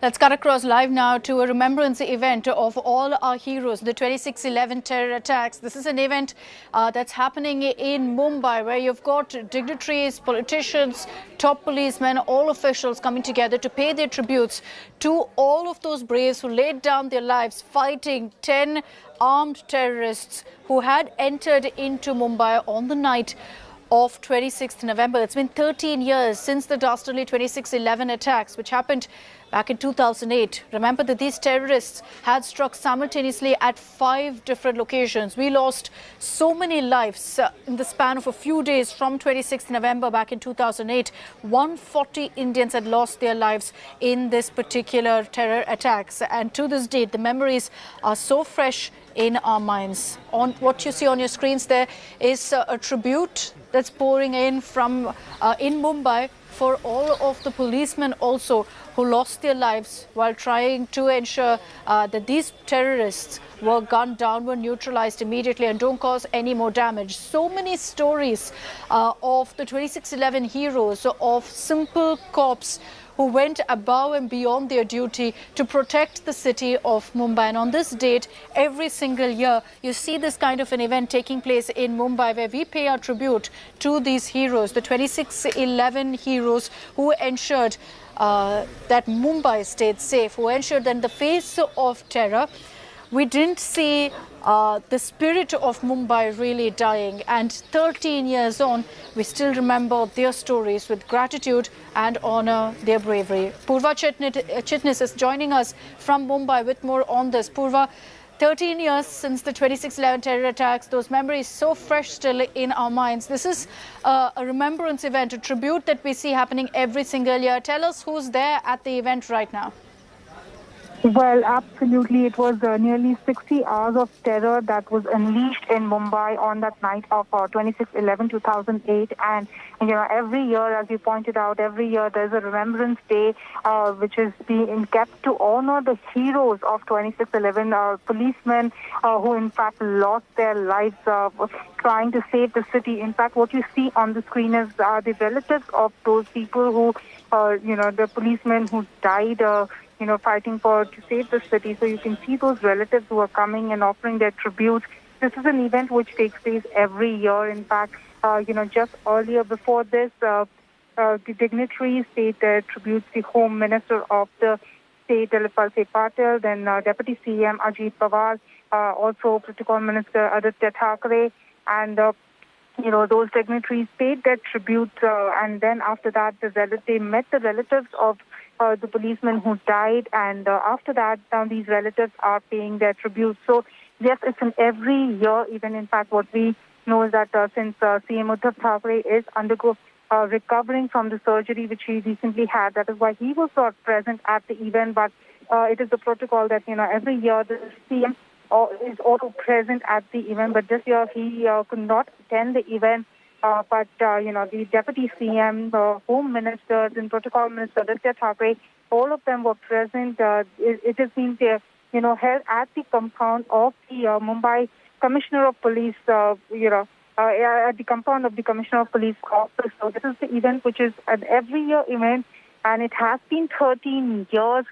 Let's cut across live now to a remembrance event of all our heroes, the 26/11 terror attacks. This is an event that's happening in Mumbai, where you've got dignitaries, politicians, top policemen, all officials coming together to pay their tributes to all of those braves who laid down their lives fighting 10 armed terrorists who had entered into Mumbai on the night of 26th November. It's been 13 years since the dastardly 26/11 attacks, which happened back in 2008. Remember that these terrorists had struck simultaneously at 5 different locations. We lost so many lives in the span of a few days from 26th November back in 2008. 140 Indians had lost their lives in this particular terror attacks. And to this date, the memories are so fresh in our minds. On what you see on your screens there is a tribute that's pouring in from in Mumbai for all of the policemen also who lost their lives while trying to ensure that these terrorists were gunned down, were neutralized immediately and don't cause any more damage. So many stories of the 26/11 heroes, of simple cops who went above and beyond their duty to protect the city of Mumbai. And on this date, every single year, you see this kind of an event taking place in Mumbai, where we pay our tribute to these heroes, the 26/11 heroes who ensured that Mumbai stayed safe, who ensured that in the face of terror, we didn't see the spirit of Mumbai really dying. And 13 years on, we still remember their stories with gratitude and honor their bravery. Purva Chitnis is joining us from Mumbai with more on this. Purva, 13 years since the 26/11 terror attacks, those memories so fresh still in our minds. This is a remembrance event, a tribute that we see happening every single year. Tell us who's there at the event right now. Well, absolutely. It was nearly 60 hours of terror that was unleashed in Mumbai on that night of 26/11/2008. And, every year, as you pointed out, every year there's a Remembrance Day, which is being kept to honor the heroes of 26/11, policemen who, in fact, lost their lives trying to save the city. In fact, what you see on the screen is the relatives of those people who, the policemen who died, fighting to save the city. So you can see those relatives who are coming and offering their tributes. This is an event which takes place every year. In fact, just earlier before this, the dignitaries paid their tributes. The Home Minister of the state, Dilip Patel, then Deputy CM Ajit Pawar, also Protocol Minister Aditya Thackeray, and those dignitaries paid their tribute. And then after that, they met the relatives of the policemen who died, and after that, now these relatives are paying their tribute. So, yes, it's an every year event. In fact, what we know is that since CM Uddhav Thackeray is recovering from the surgery which he recently had, that is why he was not present at the event. But it is the protocol that, every year the CM is also present at the event. But this year he could not attend the event. But the Deputy CM, Home Minister, and Protocol Minister Aditya Thackeray, all of them were present. It has been held at the compound of the Mumbai Commissioner of Police, at the compound of the Commissioner of Police office. So this is the event which is an every year event, and it has been 13 years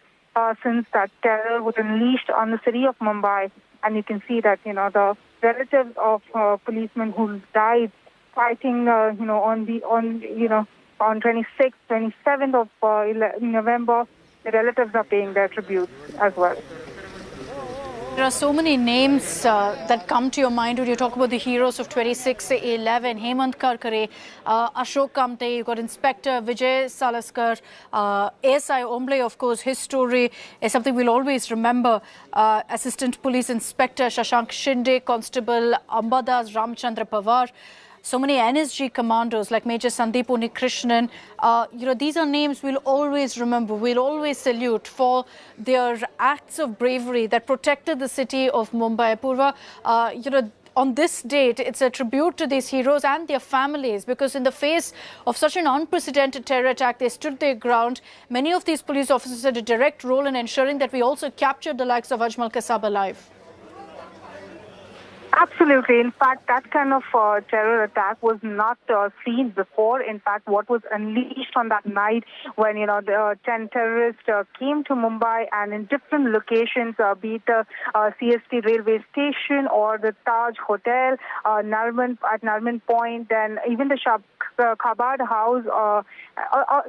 since that terror was unleashed on the city of Mumbai. And you can see that, the relatives of policemen who died fighting, on 26th, 27th of November, the relatives are paying their tributes as well. There are so many names that come to your mind when you talk about the heroes of 26/11. Hemant Karkare, Ashok Kamte, you've got Inspector Vijay Salaskar, ASI Omble, of course. His story is something we'll always remember. Assistant Police Inspector Shashank Shinde, Constable Ambadas Ramchandra Pawar. So many NSG commandos like Major Sandeep Unikrishnan. These are names we'll always remember. We'll always salute for their acts of bravery that protected the city of Mumbai. Purva, on this date, it's a tribute to these heroes and their families, because in the face of such an unprecedented terror attack, they stood their ground. Many of these police officers had a direct role in ensuring that we also captured the likes of Ajmal Kasab alive. Absolutely. In fact, that kind of terror attack was not seen before. In fact, what was unleashed on that night when, the 10 terrorists came to Mumbai and in different locations, be it the CST railway station or the Taj Hotel, Narman Point, and even the Chabad House.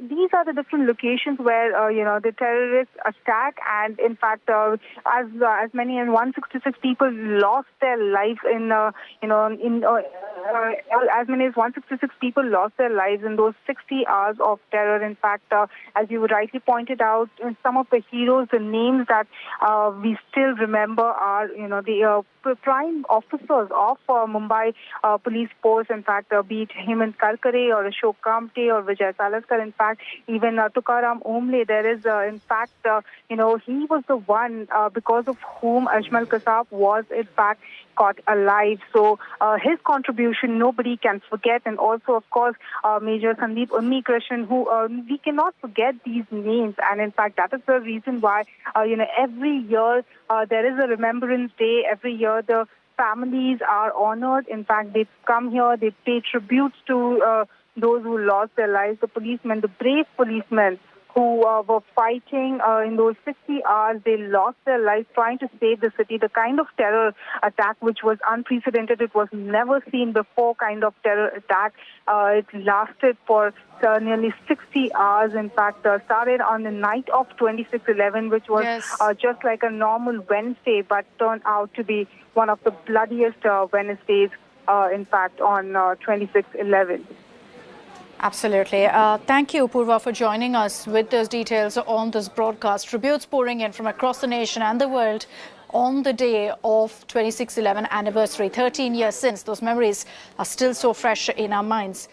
These are the different locations where, the terrorists attack. And in fact, as many as 166 people lost their lives as many as 166 people lost their lives in those 60 hours of terror. In fact, as you rightly pointed out, some of the heroes, the names that we still remember are, the prime officers of Mumbai police force. In fact, be it Hemant Karkare or Ashok Kamte or Vijay Salaskar. In fact, even Tukaram Omle, there is, in fact, he was the one because of whom Ajmal Kasab was, in fact, caught alive. So his contribution nobody can forget. And also, of course, Major Sandeep Unnikrishnan, who we cannot forget these names. And in fact, that is the reason why, every year there is a Remembrance Day. Every year the families are honored. In fact, they come here, they pay tributes to those who lost their lives, the policemen, the brave policemen who were fighting in those 60 hours. They lost their lives trying to save the city. The kind of terror attack which was unprecedented, it was never seen before kind of terror attack. It lasted for nearly 60 hours. In fact, started on the night of 26/11, which was just like a normal Wednesday, but turned out to be one of the bloodiest Wednesdays, in fact, on 26/11. Absolutely. Thank you, Purva, for joining us with those details on this broadcast. Tributes pouring in from across the nation and the world on the day of 26/11 anniversary. 13 years since, those memories are still so fresh in our minds.